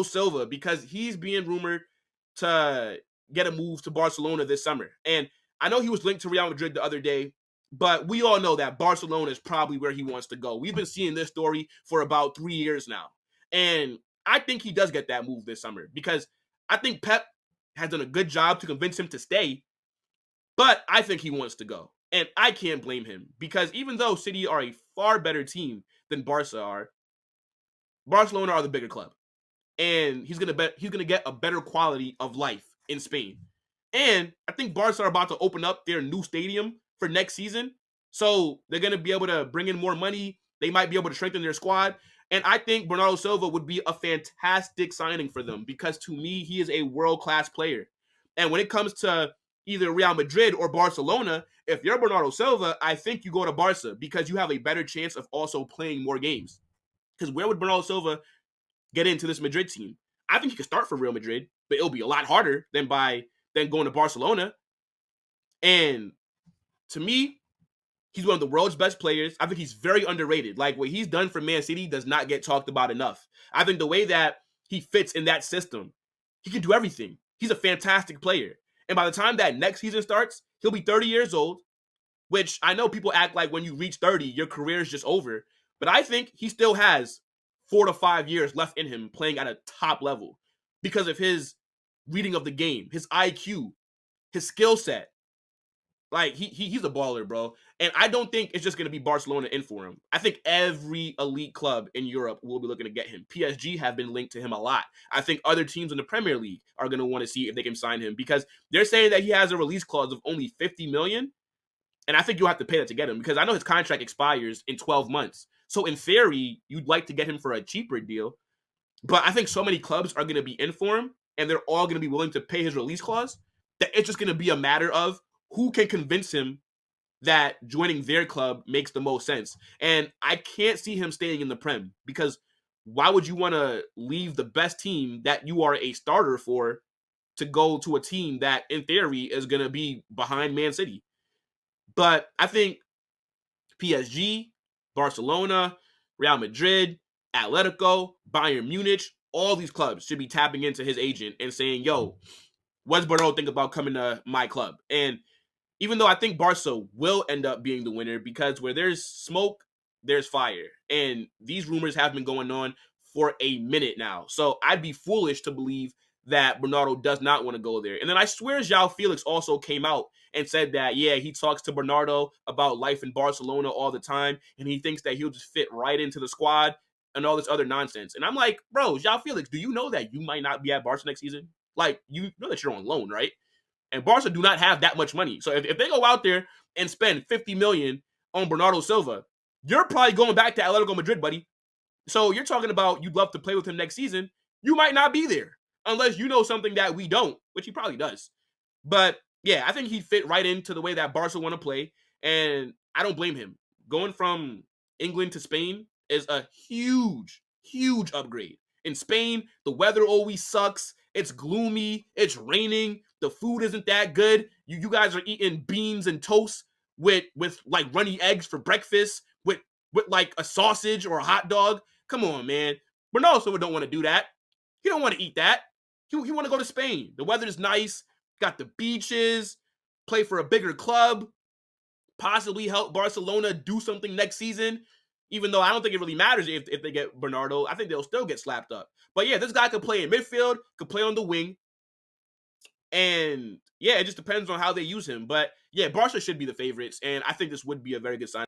Silva, because he's being rumored to get a move to Barcelona this summer. And I know he was linked to Real Madrid the other day, but we all know that Barcelona is probably where he wants to go. We've been seeing this story for about 3 years now. And I think he does get that move this summer because I think Pep has done a good job to convince him to stay, but I think he wants to go. And I can't blame him because even though City are a far better team than Barca are, Barcelona are the bigger club. And he's gonna get a better quality of life in Spain. And I think Barca are about to open up their new stadium for next season. So they're gonna be able to bring in more money. They might be able to strengthen their squad. And I think Bernardo Silva would be a fantastic signing for them because to me, he is a world-class player. And when it comes to either Real Madrid or Barcelona, if you're Bernardo Silva, I think you go to Barca because you have a better chance of also playing more games. Because where would Bernardo Silva get into this Madrid team? I think he could start for Real Madrid, but it'll be a lot harder than going to Barcelona. And to me, he's one of the world's best players. I think he's very underrated. Like what he's done for Man City does not get talked about enough. I think the way that he fits in that system, he can do everything. He's a fantastic player. And by the time that next season starts, he'll be 30 years old, which I know people act like when you reach 30, your career is just over. But I think he still has 4 to 5 years left in him playing at a top level because of his reading of the game, his IQ, his skill set. Like he's a baller, bro. And I don't think it's just going to be Barcelona in for him. I think every elite club in Europe will be looking to get him. PSG have been linked to him a lot. I think other teams in the Premier League are going to want to see if they can sign him because they're saying that he has a release clause of only 50 million. And I think you'll have to pay that to get him because I know his contract expires in 12 months. So in theory, you'd like to get him for a cheaper deal. But I think so many clubs are going to be in for him and they're all going to be willing to pay his release clause that it's just going to be a matter of who can convince him that joining their club makes the most sense. And I can't see him staying in the Prem because why would you want to leave the best team that you are a starter for to go to a team that in theory is going to be behind Man City? But I think PSG, Barcelona, Real Madrid, Atletico, Bayern Munich, all these clubs should be tapping into his agent and saying, yo, what does Bernardo think about coming to my club? And even though I think Barca will end up being the winner because where there's smoke, there's fire. And these rumors have been going on for a minute now. So I'd be foolish to believe that Bernardo does not want to go there. And then I swear João Felix also came out and said that, yeah, he talks to Bernardo about life in Barcelona all the time, and he thinks that he'll just fit right into the squad and all this other nonsense. And I'm like, bro, João Felix, do you know that you might not be at Barca next season? Like, you know that you're on loan, right? And Barca do not have that much money. So if they go out there and spend 50 million on Bernardo Silva, you're probably going back to Atletico Madrid, buddy. So you're talking about you'd love to play with him next season. You might not be there unless you know something that we don't, which he probably does. But yeah, I think he'd fit right into the way that Barca want to play. And I don't blame him. Going from England to Spain is a huge, huge upgrade. In Spain, the weather always sucks. It's gloomy. It's raining. The food isn't that good. You guys are eating beans and toast with like runny eggs for breakfast with like a sausage or a hot dog. Come on, man. Bernardo Silva don't want to do that. He don't want to eat that. He want to go to Spain. The weather is nice. Got the beaches. Play for a bigger club. Possibly help Barcelona do something next season. Even though I don't think it really matters if they get Bernardo. I think they'll still get slapped up. But yeah, this guy could play in midfield, could play on the wing. And yeah, it just depends on how they use him. But yeah, Barca should be the favorites. And I think this would be a very good sign.